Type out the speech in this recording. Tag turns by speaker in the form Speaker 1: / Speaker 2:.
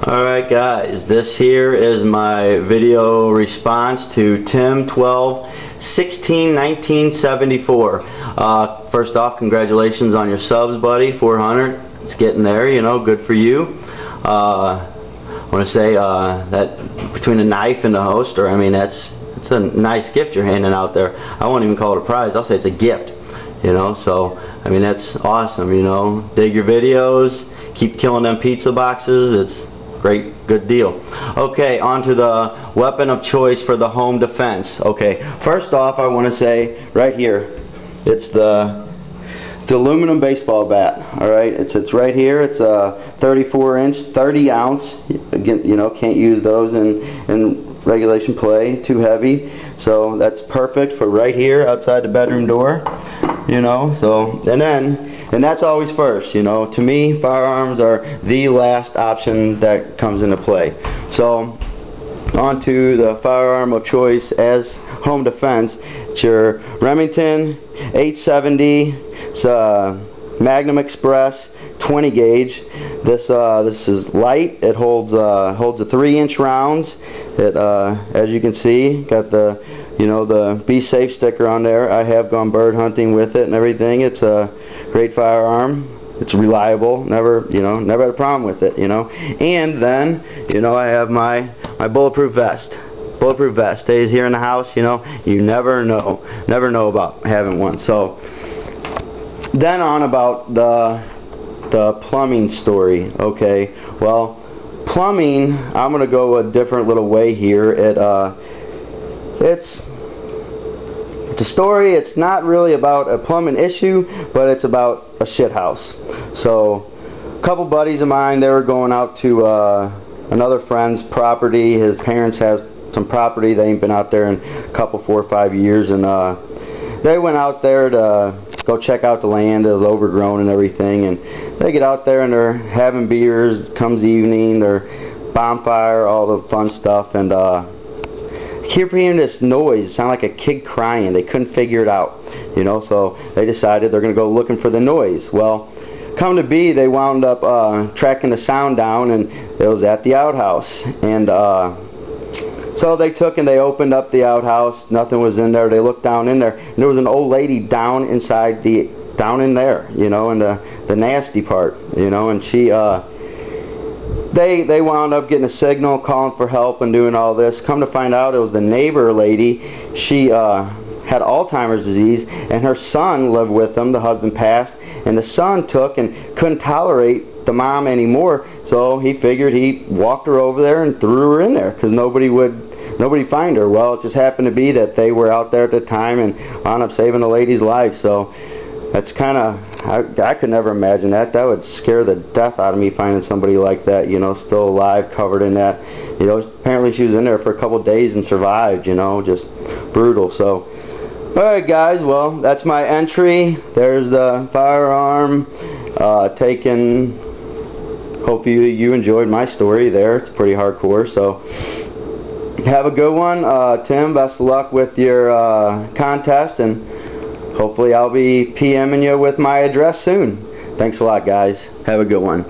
Speaker 1: Alright guys, this here is my video response to Tim 12/16/1974. First off, congratulations on your subs, buddy. 400. It's getting there, you know, good for you. I want to say that between a knife and a holster, I mean, it's a nice gift you're handing out there. I won't even call it a prize. I'll say it's a gift, you know. So I mean, that's awesome, you know. Dig your videos, keep killing them pizza boxes. It's great, good deal. Okay, on to the weapon of choice for the home defense. Okay, first off, I want to say right here, it's the aluminum baseball bat. All right, it's right here. It's a 34-inch, 30-ounce. Again, you know, can't use those in regulation play. Too heavy. So that's perfect for right here outside the bedroom door. You know, so and that's always first, you know. To me, firearms are the last option that comes into play. So, on to the firearm of choice as home defense. It's your Remington 870. It's a Magnum Express 20 gauge. This is light. It holds a 3-inch rounds. It as you can see, got the the Be Safe sticker on there. I have gone bird hunting with it and everything. It's a great firearm. It's reliable. Never had a problem with it, you know. And then, I have my bulletproof vest. Bulletproof vest stays here in the house, you know. You never know about having one. So then on about the plumbing story. Okay, well, plumbing, I'm gonna go a different little way here. It's a story. It's not really about a plumbing issue, but it's about a shit house. So a couple buddies of mine, they were going out to another friend's property. His parents has some property. They ain't been out there in a couple, 4 or 5 years, and they went out there to go check out the land. It was overgrown and everything, and they get out there and they're having beers. Comes evening, they're bonfire, all the fun stuff, and keep hearing this noise. It sounded like a kid crying. They couldn't figure it out, you know. So they decided they're going to go looking for the noise. Well, come to be, they wound up tracking the sound down, and it was at the outhouse. And so they took and they opened up the outhouse. Nothing was in there. They looked down in there, and there was an old lady down in there, you know, in the nasty part, you know. And she they wound up getting a signal, calling for help and doing all this. Come to find out, it was the neighbor lady. She had Alzheimer's disease, and her son lived with them. The husband passed, and the son took and couldn't tolerate the mom anymore, so he figured he walked her over there and threw her in there because nobody find her. Well, it just happened to be that they were out there at the time and wound up saving the lady's life. So that's kind of, I could never imagine that. That would scare the death out of me, finding somebody like that, you know, still alive, covered in that. You know, apparently she was in there for a couple of days and survived, you know, just brutal. So, alright guys, well, that's my entry. There's the firearm taken. Hope you enjoyed my story there. It's pretty hardcore. So, have a good one. Tim, best of luck with your contest, and hopefully I'll be PMing you with my address soon. Thanks a lot, guys. Have a good one.